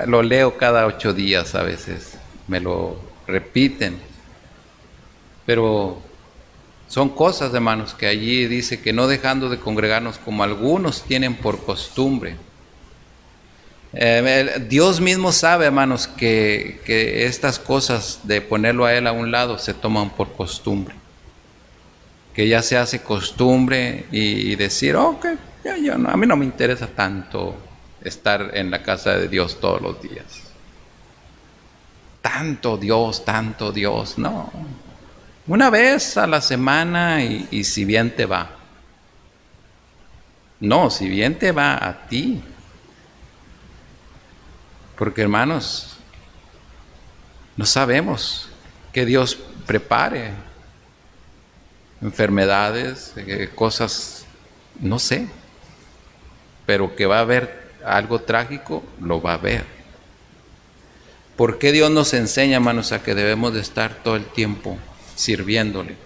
Speaker 1: lo leo cada 8 días a veces, me lo repiten, pero son cosas, hermanos, que allí dice que no dejando de congregarnos como algunos tienen por costumbre. Dios mismo sabe, hermanos, que estas cosas de ponerlo a Él a un lado se toman por costumbre. Que ya se hace costumbre y decir, ok, a mí no me interesa tanto estar en la casa de Dios todos los días. Tanto Dios, no. Una vez a la semana y si bien te va. No, si bien te va a ti. Porque, hermanos, no sabemos que Dios prepare enfermedades, cosas, no sé, pero que va a haber algo trágico, lo va a haber. ¿Por qué Dios nos enseña, hermanos, a que debemos de estar todo el tiempo sirviéndole?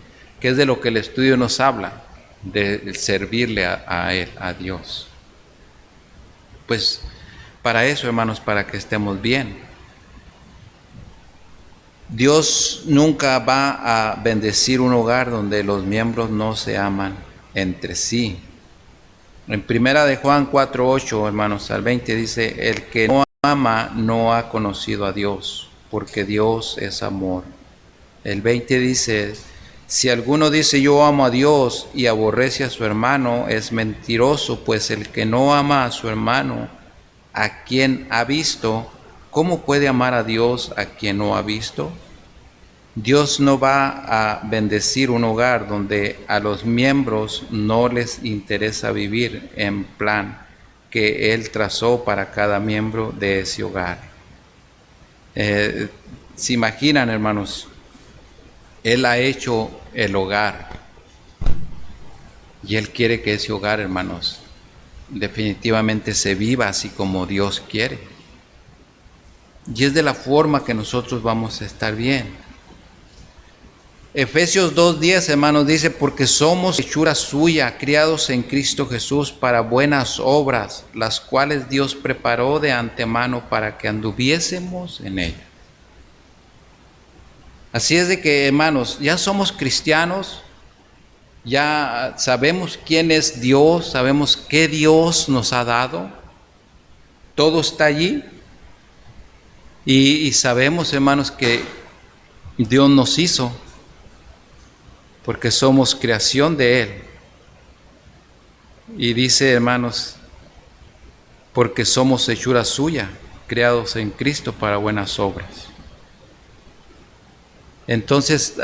Speaker 1: ¿Qué es de lo que el estudio nos habla? De servirle a Él, a Dios. Pues para eso, hermanos, para que estemos bien. Dios nunca va a bendecir un hogar donde los miembros no se aman entre sí. En primera de Juan 4:8, hermanos, al 20 dice, el que no ama no ha conocido a Dios, porque Dios es amor. El 20 dice, si alguno dice yo amo a Dios y aborrece a su hermano, es mentiroso, pues el que no ama a su hermano a quien ha visto, ¿cómo puede amar a Dios a quien no ha visto? Dios no va a bendecir un hogar donde a los miembros no les interesa vivir en plan que Él trazó para cada miembro de ese hogar. ¿Se imaginan, hermanos? Él ha hecho el hogar y Él quiere que ese hogar, hermanos, definitivamente se viva así como Dios quiere. Y es de la forma que nosotros vamos a estar bien. Efesios 2:10, hermanos, dice, porque somos hechura suya, criados en Cristo Jesús para buenas obras, las cuales Dios preparó de antemano para que anduviésemos en ellas. Así es de que, hermanos, ya somos cristianos, ya sabemos quién es Dios, sabemos qué Dios nos ha dado, todo está allí, y sabemos, hermanos, que Dios nos hizo, porque somos creación de Él. Y dice, hermanos, porque somos hechura suya, creados en Cristo para buenas obras. Entonces,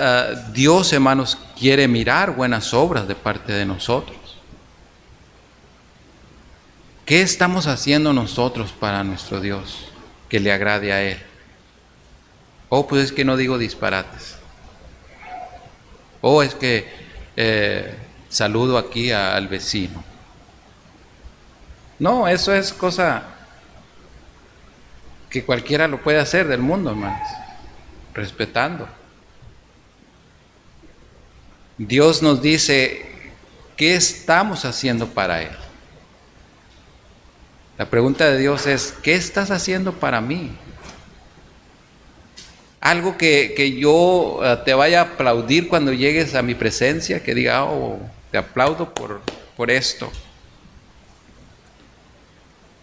Speaker 1: Dios, hermanos, quiere mirar buenas obras de parte de nosotros. ¿Qué estamos haciendo nosotros para nuestro Dios que le agrade a Él? Oh, pues es que no digo disparates. Oh, es que saludo aquí al vecino. No, eso es cosa que cualquiera lo puede hacer del mundo, hermanos, respetando. Dios nos dice, ¿qué estamos haciendo para Él? La pregunta de Dios es, ¿qué estás haciendo para mí? Algo que yo te vaya a aplaudir cuando llegues a mi presencia, que diga, oh, te aplaudo por esto.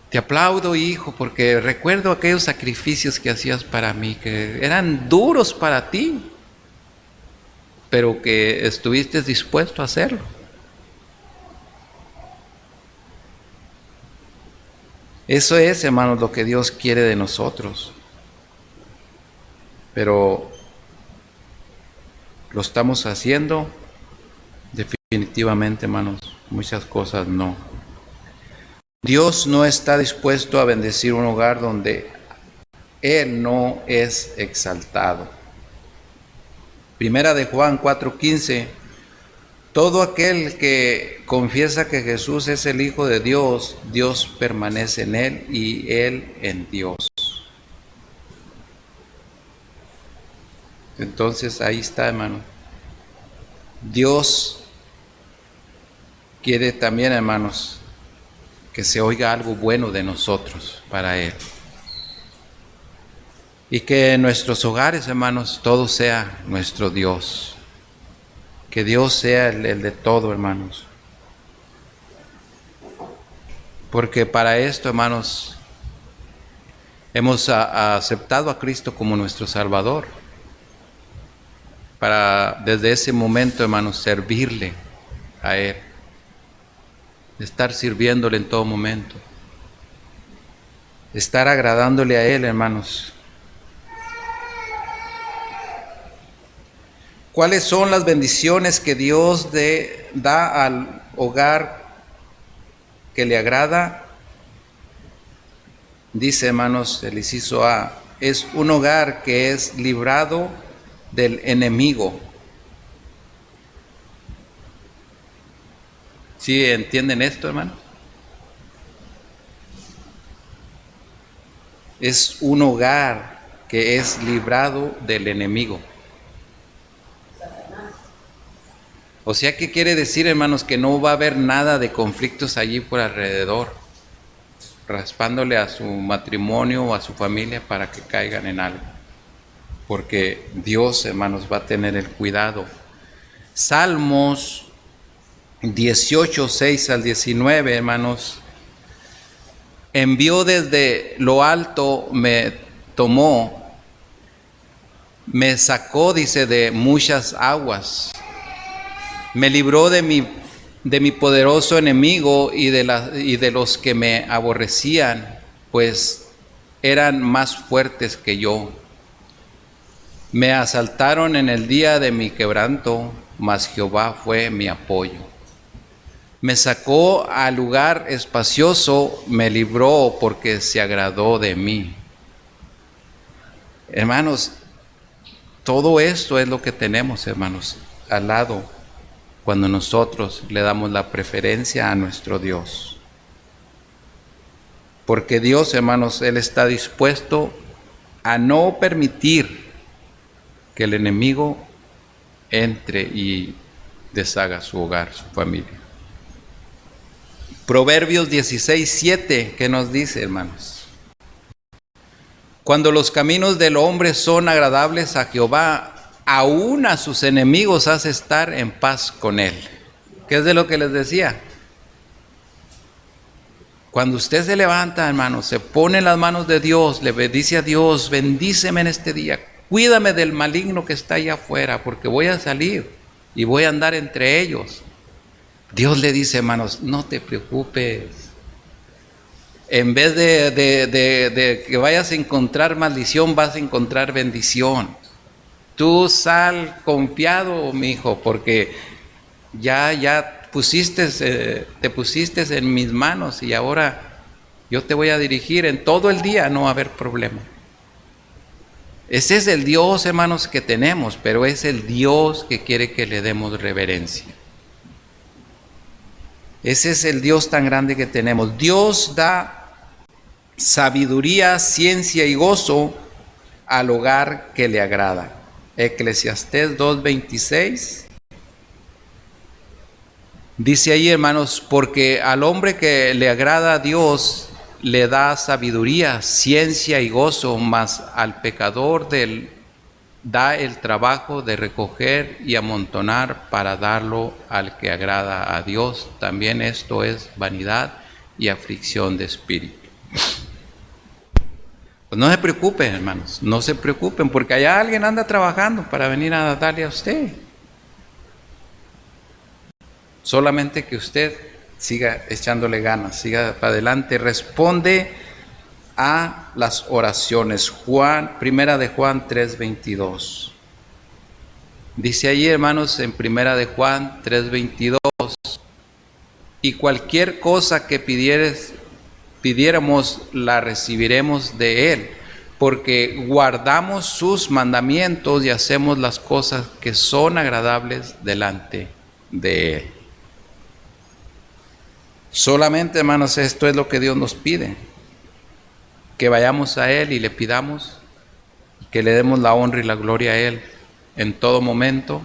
Speaker 1: Te aplaudo, hijo, porque recuerdo aquellos sacrificios que hacías para mí, que eran duros para ti, pero que estuviste dispuesto a hacerlo. Eso es, hermanos, lo que Dios quiere de nosotros. Pero ¿lo estamos haciendo? Definitivamente, hermanos, muchas cosas no. Dios no está dispuesto a bendecir un hogar donde Él no es exaltado. Primera de Juan 4:15, todo aquel que confiesa que Jesús es el Hijo de Dios, Dios permanece en Él y Él en Dios. Entonces ahí está, hermano. Dios quiere también, hermanos, que se oiga algo bueno de nosotros para Él. Y que en nuestros hogares, hermanos, todo sea nuestro Dios. Que Dios sea el de todo, hermanos. Porque para esto, hermanos, hemos aceptado a Cristo como nuestro Salvador. Para desde ese momento, hermanos, servirle a Él. Estar sirviéndole en todo momento. Estar agradándole a Él, hermanos. ¿Cuáles son las bendiciones que Dios da al hogar que le agrada? Dice, hermanos, el inciso A, es un hogar que es librado del enemigo. ¿Sí entienden esto, hermano? Es un hogar que es librado del enemigo. O sea, ¿qué quiere decir, hermanos? Que no va a haber nada de conflictos allí por alrededor, raspándole a su matrimonio o a su familia para que caigan en algo. Porque Dios, hermanos, va a tener el cuidado. Salmos 18, 6 al 19, hermanos. Envió desde lo alto, me tomó, me sacó, dice, de muchas aguas. Me libró de mi poderoso enemigo y de los que me aborrecían, pues eran más fuertes que yo. Me asaltaron en el día de mi quebranto, mas Jehová fue mi apoyo. Me sacó al lugar espacioso, me libró porque se agradó de mí. Hermanos, todo esto es lo que tenemos, hermanos, al lado, cuando nosotros le damos la preferencia a nuestro Dios. Porque Dios, hermanos, Él está dispuesto a no permitir que el enemigo entre y deshaga su hogar, su familia. Proverbios 16:7, ¿qué nos dice, hermanos? Cuando los caminos del hombre son agradables a Jehová, aún a sus enemigos hace estar en paz con él. ¿Qué es de lo que les decía? Cuando usted se levanta, hermanos, se pone en las manos de Dios, le bendice a Dios, bendíceme en este día, cuídame del maligno que está allá afuera, porque voy a salir y voy a andar entre ellos. Dios le dice, hermanos, no te preocupes. En vez de que vayas a encontrar maldición, vas a encontrar bendición. Tú sal confiado, mi hijo, porque ya te pusiste en mis manos y ahora yo te voy a dirigir en todo el día, no va a haber problema. Ese es el Dios, hermanos, que tenemos, pero es el Dios que quiere que le demos reverencia. Ese es el Dios tan grande que tenemos. Dios da sabiduría, ciencia y gozo al hogar que le agrada. Eclesiastés 2:26 dice ahí, hermanos, porque al hombre que le agrada a Dios le da sabiduría, ciencia y gozo, mas al pecador da el trabajo de recoger y amontonar para darlo al que agrada a Dios. También esto es vanidad y aflicción de espíritu. Pues no se preocupen, hermanos, no se preocupen, porque allá alguien anda trabajando para venir a darle a usted. Solamente que usted siga echándole ganas, siga para adelante, responde a las oraciones. Primera de Juan 3:22. Dice ahí, hermanos, en Primera de Juan 3:22, y cualquier cosa que pidiéramos la recibiremos de Él, porque guardamos sus mandamientos y hacemos las cosas que son agradables delante de Él. Solamente, hermanos, esto es lo que Dios nos pide, que vayamos a Él y le pidamos, que le demos la honra y la gloria a Él en todo momento.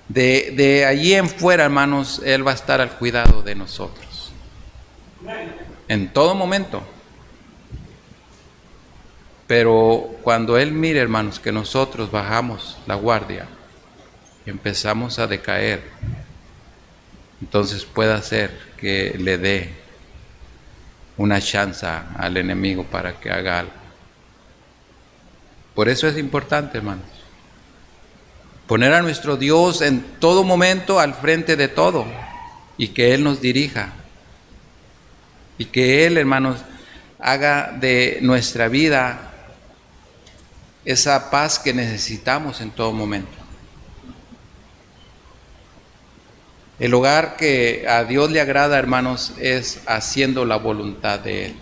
Speaker 1: De allí en fuera, hermanos, Él va a estar al cuidado de nosotros, en todo momento. Pero cuando Él mire, hermanos, que nosotros bajamos la guardia y empezamos a decaer, entonces puede ser que le dé una chance al enemigo para que haga algo. Por eso es importante, hermanos, poner a nuestro Dios en todo momento al frente de todo y que Él nos dirija y que Él, hermanos, haga de nuestra vida esa paz que necesitamos en todo momento. El hogar que a Dios le agrada, hermanos, es haciendo la voluntad de Él.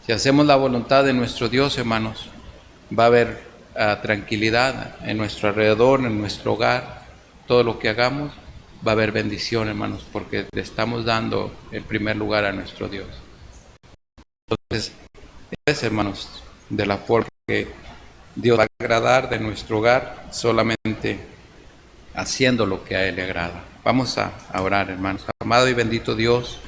Speaker 1: Si hacemos la voluntad de nuestro Dios, hermanos, va a haber tranquilidad en nuestro alrededor, en nuestro hogar. Todo lo que hagamos va a haber bendición, hermanos, porque le estamos dando el primer lugar a nuestro Dios. Entonces, es, hermanos, de la forma que Dios va a agradar de nuestro hogar, solamente haciendo lo que a Él le agrada. Vamos a orar, hermanos. Amado y bendito Dios,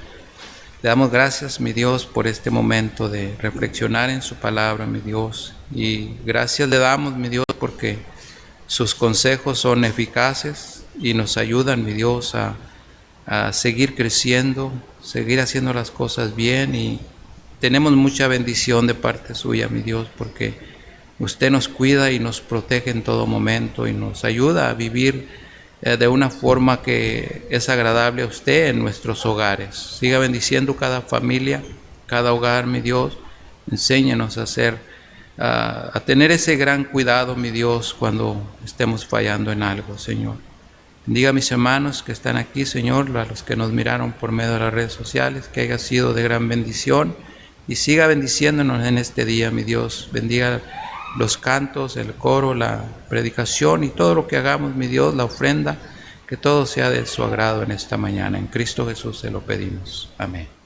Speaker 1: le damos gracias, mi Dios, por este momento de reflexionar en su palabra, mi Dios. Y gracias le damos, mi Dios, porque sus consejos son eficaces y nos ayudan, mi Dios, a seguir creciendo, seguir haciendo las cosas bien. Y tenemos mucha bendición de parte suya, mi Dios, porque usted nos cuida y nos protege en todo momento y nos ayuda a vivir de una forma que es agradable a usted en nuestros hogares. Siga bendiciendo cada familia, cada hogar, mi Dios. Enséñanos a tener ese gran cuidado, mi Dios, cuando estemos fallando en algo, Señor. Bendiga a mis hermanos que están aquí, Señor, a los que nos miraron por medio de las redes sociales, que haya sido de gran bendición y siga bendiciéndonos en este día, mi Dios. Bendiga los cantos, el coro, la predicación y todo lo que hagamos, mi Dios, la ofrenda, que todo sea de su agrado en esta mañana. En Cristo Jesús se lo pedimos. Amén.